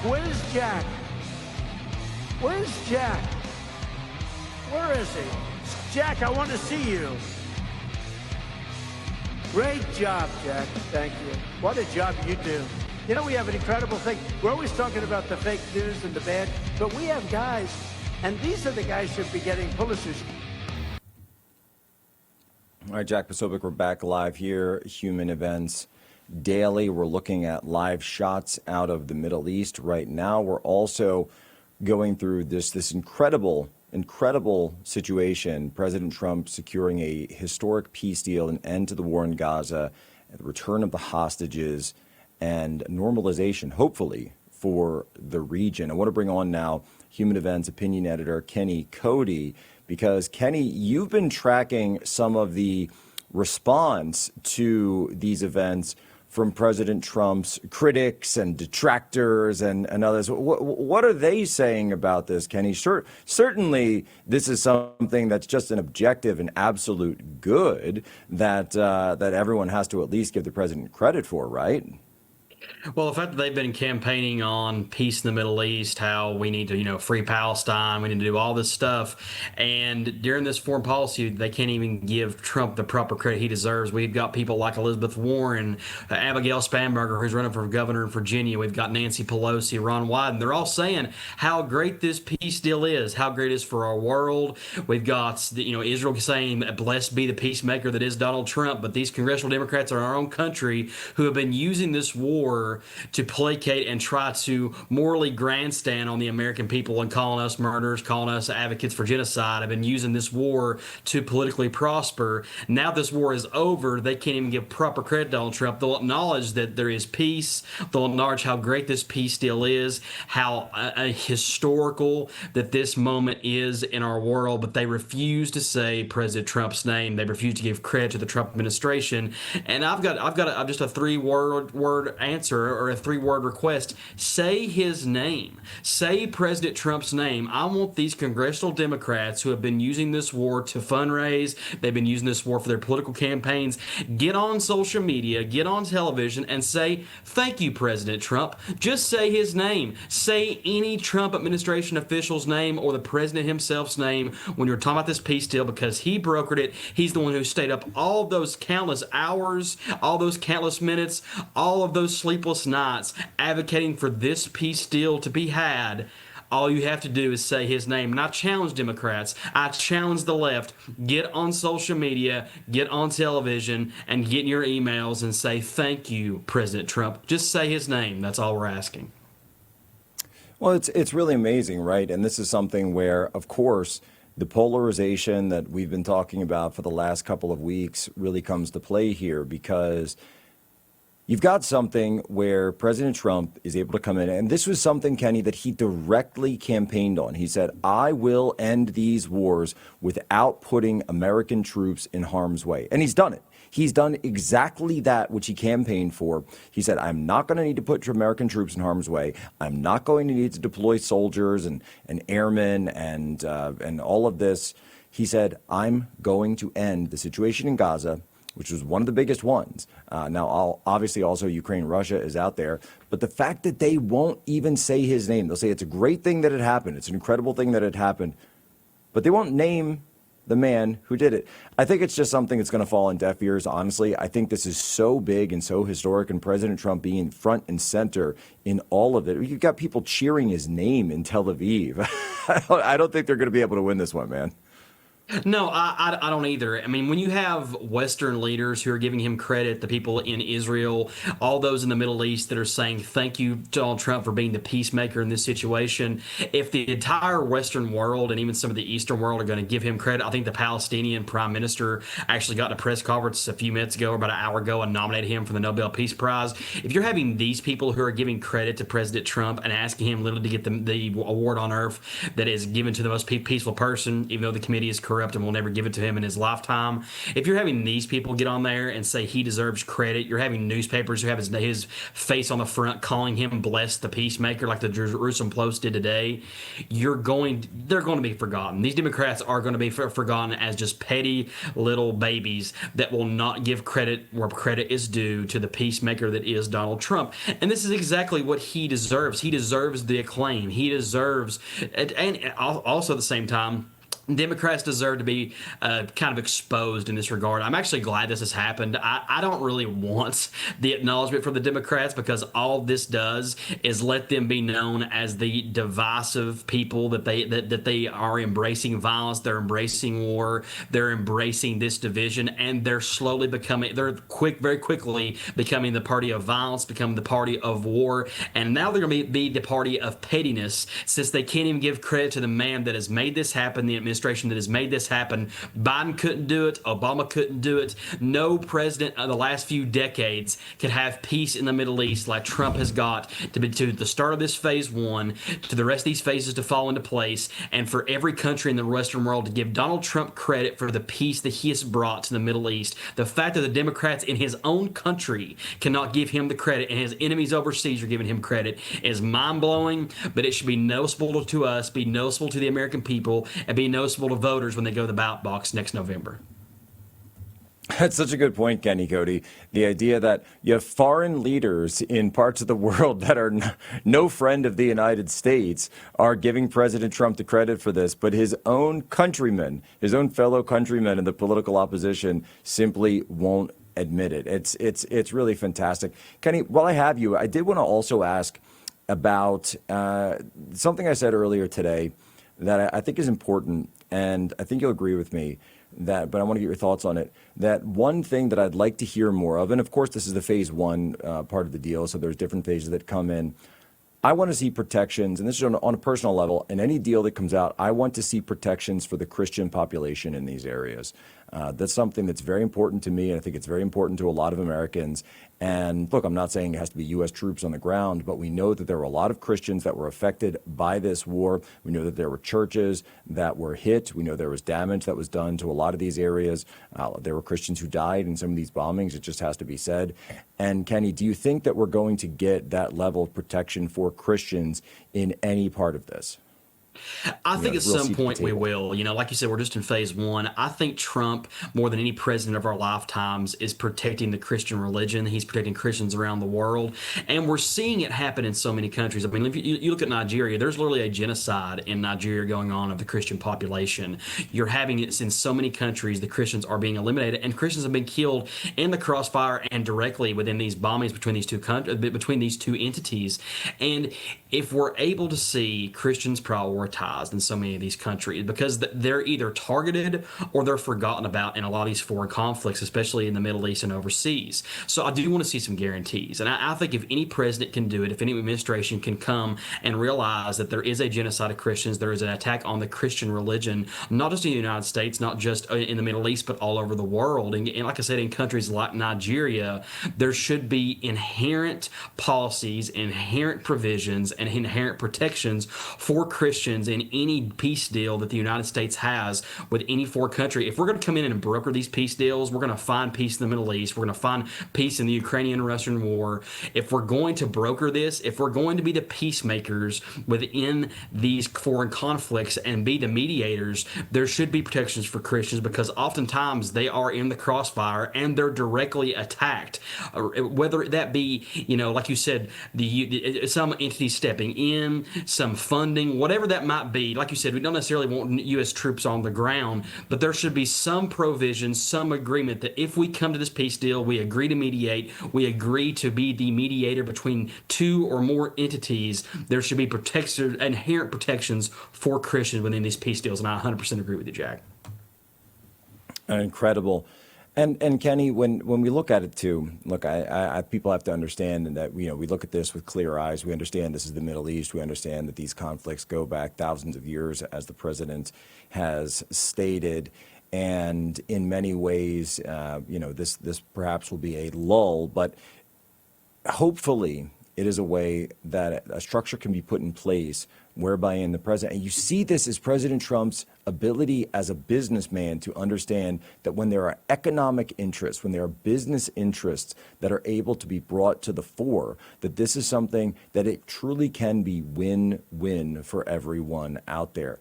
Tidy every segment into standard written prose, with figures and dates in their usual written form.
Where's Jack? Where's Jack? Where is he? Jack, I want to see you. Great job, Jack. Thank you. What a job you do. You know, we have an incredible thing. We're always talking about the fake news and the bad, but we have guys, and these are the guys who should be getting Pulitzers. All right, Jack Posobiec, we're back live here, Human Events Daily. We're looking at live shots out of the Middle East right now. We're also going through this incredible situation. President Trump securing a historic peace deal, an end to the war in Gaza, the return of the hostages, and normalization, hopefully, for the region. I want to bring on now Human Events opinion editor Kenny Cody, because Kenny, you've been tracking some of the response to these events from President Trump's critics and detractors and others. What are they saying about this, Kenny? Certainly, this is something that's just an objective and absolute good that everyone has to at least give the president credit for, right? Well, the fact that they've been campaigning on peace in the Middle East, how we need to, free Palestine, we need to do all this stuff. And during this foreign policy, they can't even give Trump the proper credit he deserves. We've got people like Elizabeth Warren, Abigail Spanberger, who's running for governor in Virginia. We've got Nancy Pelosi, Ron Wyden. They're all saying how great this peace deal is, how great it is for our world. We've got, Israel saying, blessed be the peacemaker that is Donald Trump. But these congressional Democrats in our own country who have been using this war to placate and try to morally grandstand on the American people and calling us murderers, calling us advocates for genocide, have been using this war to politically prosper. Now this war is over, they can't even give proper credit to Donald Trump. They'll acknowledge that there is peace. They'll acknowledge how great this peace deal is, how historical that this moment is in our world, but they refuse to say President Trump's name. They refuse to give credit to the Trump administration. And I've got just a three-word answer, or a three-word request. Say his name. Say President Trump's name. I want these congressional Democrats who have been using this war to fundraise, they've been using this war for their political campaigns, get on social media, get on television, and say, thank you, President Trump. Just say his name. Say any Trump administration official's name or the president himself's name when you're talking about this peace deal, because he brokered it. He's the one who stayed up all those countless hours, all those countless minutes, all of those sleepless nights advocating for this peace deal to be had. All you have to do is say his name. And I challenge Democrats, I challenge the left, get on social media, get on television, and get in your emails and say, thank you, President Trump. Just say his name. That's all we're asking. Well, it's really amazing, right? And this is something where, of course, the polarization that we've been talking about for the last couple of weeks really comes to play here, because you've got something where President Trump is able to come in, and this was something, Kenny, that he directly campaigned on. He said, I will end these wars without putting American troops in harm's way. And he's done it. He's done exactly that which he campaigned for. He said, I'm not going to need to put American troops in harm's way. I'm not going to need to deploy soldiers and airmen and all of this. He said, I'm going to end the situation in Gaza, which was one of the biggest ones. Now, obviously, also Ukraine, Russia is out there. But the fact that they won't even say his name, they'll say it's a great thing that it happened. It's an incredible thing that it happened. But they won't name the man who did it. I think it's just something that's going to fall on deaf ears, honestly. I think this is so big and so historic, and President Trump being front and center in all of it. You've got people cheering his name in Tel Aviv. I don't think they're going to be able to win this one, man. No, I don't either. I mean, when you have Western leaders who are giving him credit, the people in Israel, all those in the Middle East that are saying thank you, Donald Trump, for being the peacemaker in this situation, if the entire Western world and even some of the Eastern world are going to give him credit, I think the Palestinian prime minister actually got in a press conference a few minutes ago, or about an hour ago, and nominated him for the Nobel Peace Prize. If you're having these people who are giving credit to President Trump and asking him literally to get the award on earth that is given to the most peaceful person, even though the committee is corrupt, corrupt and will never give it to him in his lifetime. If you're having these people get on there and say he deserves credit, you're having newspapers who have his face on the front calling him blessed the peacemaker, like the Jerusalem Post did today. They're going to be forgotten. These Democrats are going to be forgotten as just petty little babies that will not give credit where credit is due to the peacemaker that is Donald Trump. And this is exactly what he deserves. He deserves the acclaim. He deserves, and also at the same time, Democrats deserve to be kind of exposed in this regard. I'm actually glad this has happened. I don't really want the acknowledgement from the Democrats, because all this does is let them be known as the divisive people that they are embracing violence, they're embracing war, they're embracing this division, and they're very quickly becoming the party of violence, becoming the party of war, and now they're going to be the party of pettiness, since they can't even give credit to the man that has made this happen, the administration that has made this happen. Biden couldn't do it. Obama couldn't do it. No president of the last few decades could have peace in the Middle East like Trump has got to the start of this phase one, to the rest of these phases to fall into place, and for every country in the Western world to give Donald Trump credit for the peace that he has brought to the Middle East. The fact that the Democrats in his own country cannot give him the credit and his enemies overseas are giving him credit is mind-blowing, but it should be noticeable to us, be noticeable to the American people, and be noticeable to voters when they go to the ballot box next November. That's such a good point, Kenny Cody. The idea that you have foreign leaders in parts of the world that are no friend of the United States are giving President Trump the credit for this, but his own countrymen, his own fellow countrymen in the political opposition simply won't admit it. It's really fantastic. Kenny, while I have you, I did want to also ask about something I said earlier today that I think is important, and I think you'll agree with me, but I want to get your thoughts on it. That one thing that I'd like to hear more of, and of course this is the phase one part of the deal, so there's different phases that come in. I want to see protections, and this is on a personal level, in any deal that comes out, I want to see protections for the Christian population in these areas. That's something that's very important to me, and I think it's very important to a lot of Americans. And look, I'm not saying it has to be U.S. troops on the ground, but we know that there were a lot of Christians that were affected by this war. We know that there were churches that were hit. We know there was damage that was done to a lot of these areas. There were Christians who died in some of these bombings. It just has to be said. And Kenny, do you think that we're going to get that level of protection for Christians in any part of this? I think at some point we will. Like you said, we're just in phase one. I think Trump, more than any president of our lifetimes, is protecting the Christian religion. He's protecting Christians around the world. And we're seeing it happen in so many countries. I mean, if you look at Nigeria, there's literally a genocide in Nigeria going on of the Christian population. You're having it in so many countries. The Christians are being eliminated, and Christians have been killed in the crossfire and directly within these bombings between these two entities. And if we're able to see Christians prioritized in so many of these countries, because they're either targeted or they're forgotten about in a lot of these foreign conflicts, especially in the Middle East and overseas. So I do want to see some guarantees. And I think if any president can do it, if any administration can come and realize that there is a genocide of Christians, there is an attack on the Christian religion, not just in the United States, not just in the Middle East, but all over the world. And like I said, in countries like Nigeria, there should be inherent policies, inherent provisions, and inherent protections for Christians in any peace deal that the United States has with any foreign country. If we're going to come in and broker these peace deals, we're going to find peace in the Middle East. We're going to find peace in the Ukrainian-Russian war. If we're going to broker this, if we're going to be the peacemakers within these foreign conflicts and be the mediators, there should be protections for Christians, because oftentimes they are in the crossfire and they're directly attacked. Whether that be, like you said, some entities stepping in, some funding, whatever that might be. Like you said, we don't necessarily want U.S. troops on the ground, but there should be some provision, some agreement that if we come to this peace deal, we agree to mediate, we agree to be the mediator between two or more entities, there should be inherent protections for Christians within these peace deals. And I 100% agree with you, Jack. Incredible. And Kenny, when we look at it too, look, people have to understand that we look at this with clear eyes. We understand this is the Middle East. We understand that these conflicts go back thousands of years, as the president has stated. And in many ways, this perhaps will be a lull, but hopefully it is a way that a structure can be put in place whereby in the president, and you see this as President Trump's ability as a businessman to understand that when there are economic interests, when there are business interests that are able to be brought to the fore, that this is something that it truly can be win-win for everyone out there.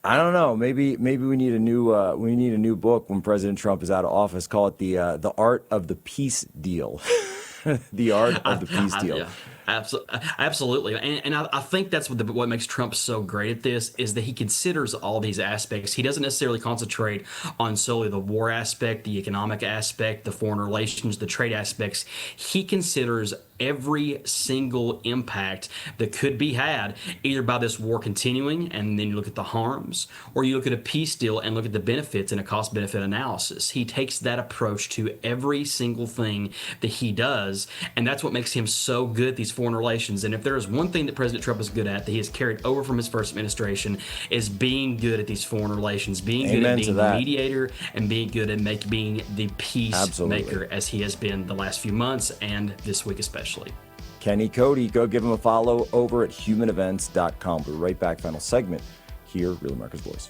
I don't know. Maybe we need a new book when President Trump is out of office. Call it the art of the peace deal. The art of the peace deal. Yeah, absolutely. And I think that's what makes Trump so great at this is that he considers all these aspects. He doesn't necessarily concentrate on solely the war aspect, the economic aspect, the foreign relations, the trade aspects. He considers every single impact that could be had either by this war continuing, and then you look at the harms, or you look at a peace deal and look at the benefits in a cost-benefit analysis. He takes that approach to every single thing that he does, and that's what makes him so good at these foreign relations. And if there is one thing that President Trump is good at that he has carried over from his first administration is being good at these foreign relations, being good at being the mediator, and being good at being the peacemaker, as he has been the last few months and this week especially. Kenny Cody, go give him a follow over at humanevents.com. We'll be right back. Final segment here, Real America's Voice.